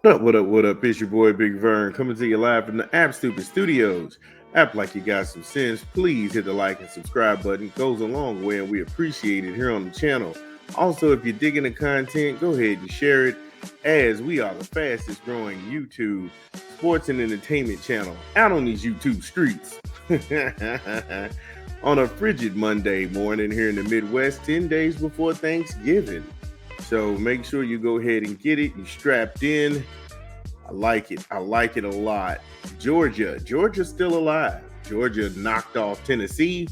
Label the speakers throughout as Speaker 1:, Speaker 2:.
Speaker 1: What up? It's your boy Big Vern coming to you live from the App Stupid Studios. App like you got some sense. Please hit the like and subscribe button. It goes a long way and we appreciate it here on the channel. Also, if you're digging the content, go ahead and share it as we are the fastest growing YouTube sports and entertainment channel out on these YouTube streets. On a frigid Monday morning here in the Midwest, 10 days before Thanksgiving. So make sure you go ahead and get it. You strapped in. I like it. I like it a lot. Georgia's still alive. Georgia knocked off Tennessee.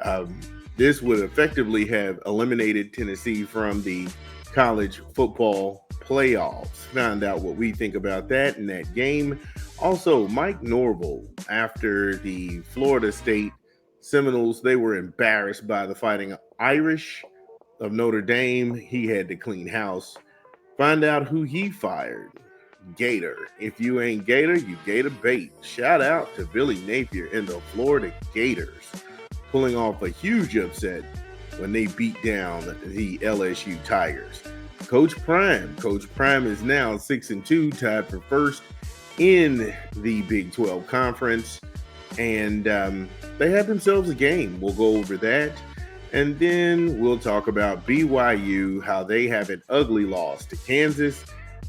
Speaker 1: Um, this would effectively have eliminated Tennessee from the college football playoffs. Found out what we think about that in that game. Also, Mike Norvell, after the Florida State Seminoles, they were embarrassed by the Fighting Irish of Notre Dame. He had to clean house. Find out who he fired. Gator. If you ain't Gator, you Gator bait. Shout out to Billy Napier and the Florida Gators pulling off a huge upset when they beat down the LSU Tigers. Coach Prime is now 6-2, tied for first in the Big 12 Conference, and they have themselves a game. We'll go over that. And then we'll talk about BYU, how they have an ugly loss to Kansas,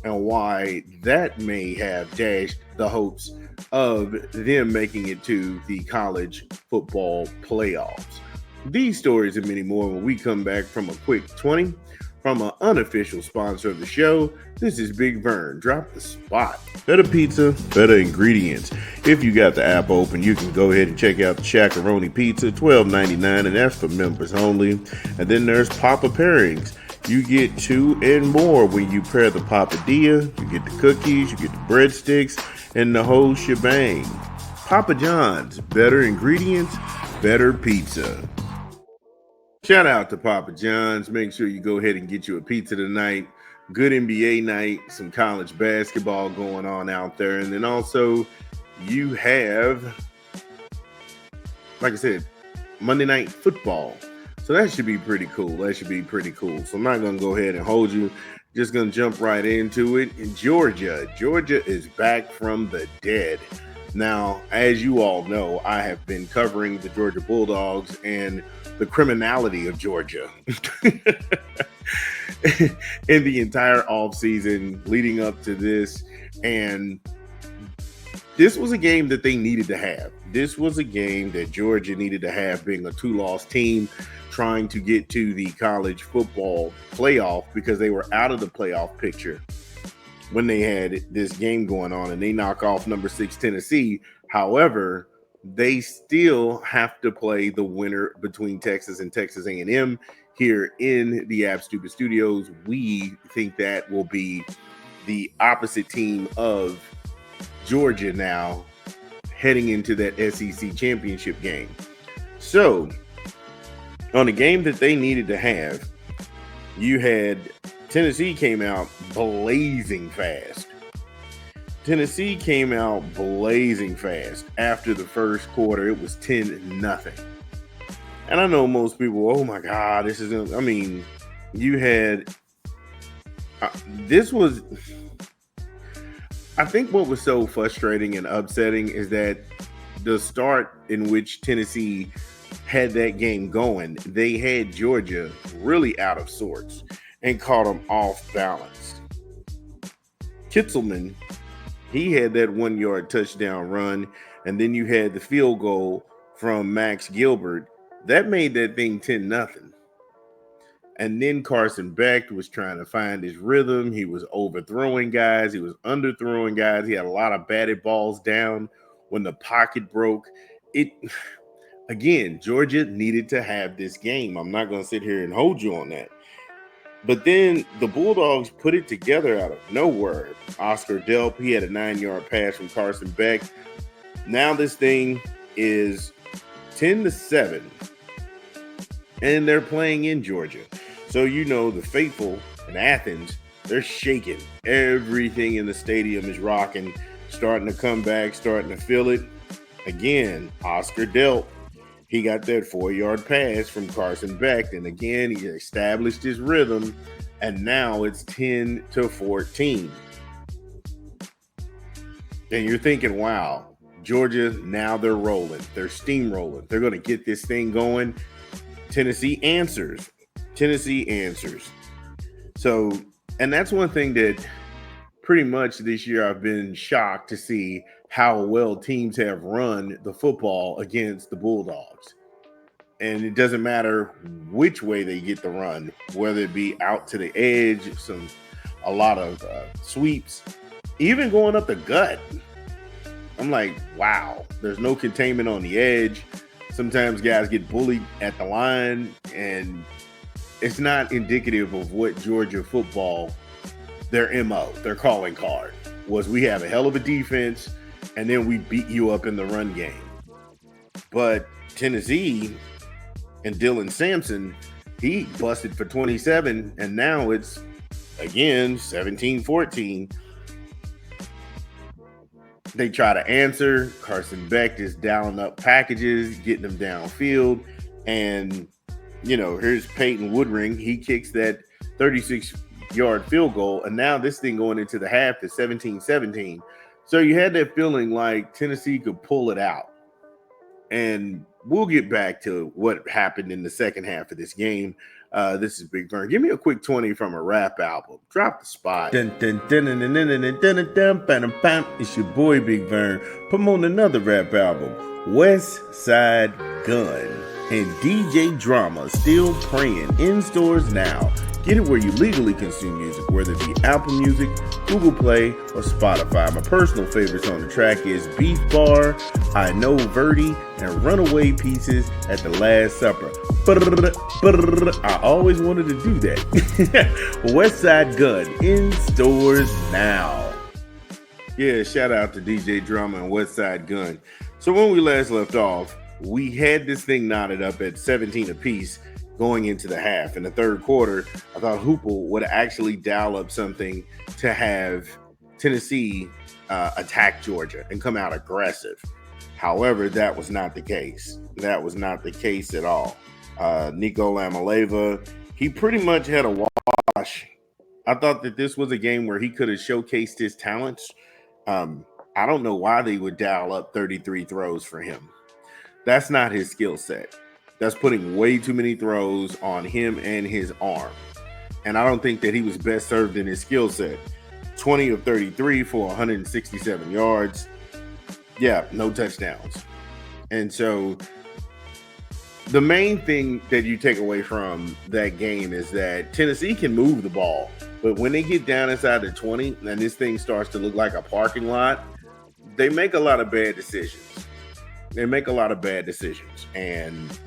Speaker 1: and why that may have dashed the hopes of them making it to the college football playoffs. These stories and many more when we come back from a quick 20 from an unofficial sponsor of the show. This is Big Vern. Drop the spot. Better pizza, better ingredients. If you got the app open, you can go ahead and check out the Shaq-a-Roni Pizza, $12.99, and that's for members only. And then there's Papa Pairings. You get two and more when you pair the papadilla. You get the cookies, you get the breadsticks, and the whole shebang. Papa John's, better ingredients, better pizza. Shout out to Papa John's. Make sure you go ahead and get you a pizza tonight. Good NBA night, some college basketball going on out there. And then also you have, like I said, Monday Night Football. So that should be pretty cool. So I'm not going to go ahead and hold you. Just going to jump right into it. In Georgia is back from the dead. Now, as you all know, I have been covering the Georgia Bulldogs and the criminality of Georgia in the entire offseason leading up to this. And this was a game that they needed to have. This was a game that Georgia needed to have, being a two-loss team trying to get to the college football playoff, because they were out of the playoff picture when they had this game going on, and they knock off number 6 Tennessee. However, they still have to play the winner between Texas and Texas A&M here in the App Stupid Studios. We think that will be the opposite team of Georgia now heading into that SEC championship game. So, on a game that they needed to have, you had Tennessee came out blazing fast. After the first quarter. It was 10-0. And I know most people, oh my God, this is, I mean, you had, this was, I think what was so frustrating and upsetting is that the start in which Tennessee had that game going, they had Georgia really out of sorts and caught them off balance. Kitzelman, he had that 1-yard touchdown run, and then you had the field goal from Max Gilbert. That made that thing 10-0. And then Carson Beck was trying to find his rhythm. He was overthrowing guys. He was underthrowing guys. He had a lot of batted balls down when the pocket broke. Again, Georgia needed to have this game. I'm not going to sit here and hold you on that. But then the Bulldogs put it together out of nowhere. Oscar Delp, he had a 9-yard pass from Carson Beck. Now this thing is 10-7. And they're playing in Georgia. So you know the faithful in Athens, they're shaking. Everything in the stadium is rocking, starting to come back, starting to feel it. Again, Oscar Delp, he got that 4-yard pass from Carson Beck. And again, he established his rhythm. And now it's 10-14. And you're thinking, wow, Georgia, now they're rolling. They're steamrolling. They're going to get this thing going. Tennessee answers. Tennessee answers. So, and that's one thing that pretty much this year I've been shocked to see how well teams have run the football against the Bulldogs. And it doesn't matter which way they get the run, whether it be out to the edge, a lot of sweeps, even going up the gut. I'm like, wow, there's no containment on the edge. Sometimes guys get bullied at the line, and it's not indicative of what Georgia football, their MO, their calling card, was. We have a hell of a defense, and then we beat you up in the run game. But Tennessee and Dylan Sampson, he busted for 27, and now it's, again, 17-14. They try to answer. Carson Beck is dialing up packages, getting them downfield. And, here's Peyton Woodring. He kicks that 36-yard field goal. And now this thing going into the half is 17-17. So you had that feeling like Tennessee could pull it out. And we'll get back to what happened in the second half of this game. This is Big Vern. Give me a quick 20 from a rap album. Drop the spot. It's your boy Big Vern. Promoting another rap album, West Side Gun. And DJ Drama, Still Praying, in stores now. Get it where you legally consume music, whether it be Apple Music, Google Play, or Spotify. My personal favorites on the track is Beef Bar, I Know Verdi, and Runaway Pieces at the Last Supper. I always wanted to do that. West Side Gun, in stores now. Yeah, shout out to DJ Drama and West Side Gun. So when we last left off, we had this thing knotted up at 17 apiece going into the half. In the third quarter, I thought Hoople would actually dial up something to have Tennessee attack Georgia and come out aggressive. However, that was not the case. That was not the case at all. Nico Lamaleva, he pretty much had a wash. I thought that this was a game where he could have showcased his talents. I don't know why they would dial up 33 throws for him. That's not his skill set. That's putting way too many throws on him and his arm. And I don't think that he was best served in his skill set. 20 of 33 for 167 yards. Yeah, no touchdowns. And so the main thing that you take away from that game is that Tennessee can move the ball. But when they get down inside the 20 and this thing starts to look like a parking lot, they make a lot of bad decisions. And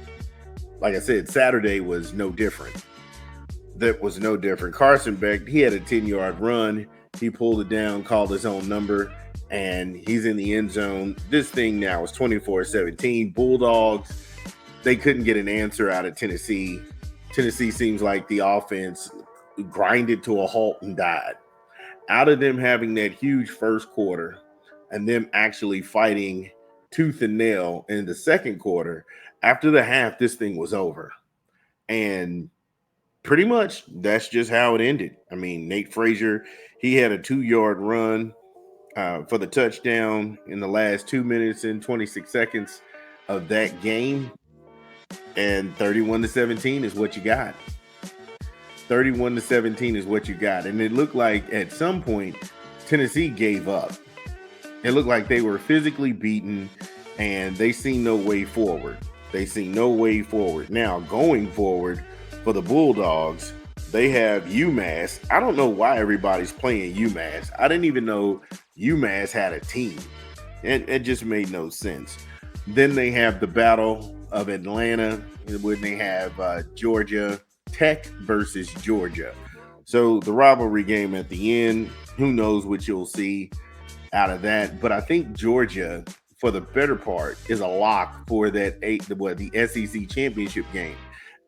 Speaker 1: like I said, Saturday was no different. That was no different. Carson Beck, he had a 10-yard run. He pulled it down, called his own number, and he's in the end zone. This thing now is 24-17. Bulldogs, they couldn't get an answer out of Tennessee. Tennessee seems like the offense grinded to a halt and died. Out of them having that huge first quarter and them actually fighting tooth and nail in the second quarter, after the half, this thing was over. And pretty much that's just how it ended. I mean, Nate Frazier, he had a 2-yard run for the touchdown in the last 2 minutes and 26 seconds of that game. And 31-17 is what you got. 31-17 is what you got. And it looked like at some point, Tennessee gave up. It looked like they were physically beaten and they see no way forward. Now, going forward for the Bulldogs, they have UMass. I don't know why everybody's playing UMass. I didn't even know UMass had a team. It just made no sense. Then they have the Battle of Atlanta when they have Georgia Tech versus Georgia. So the rivalry game at the end, who knows what you'll see out of that. But I think Georgia, for the better part, is a lock for that the SEC championship game.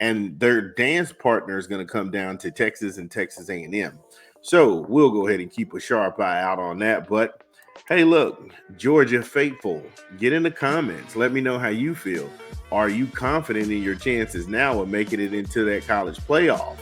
Speaker 1: And their dance partner is going to come down to Texas and Texas A&M. So we'll go ahead and keep a sharp eye out on that. But hey, look, Georgia faithful, get in the comments. Let me know how you feel. Are you confident in your chances now of making it into that college playoff?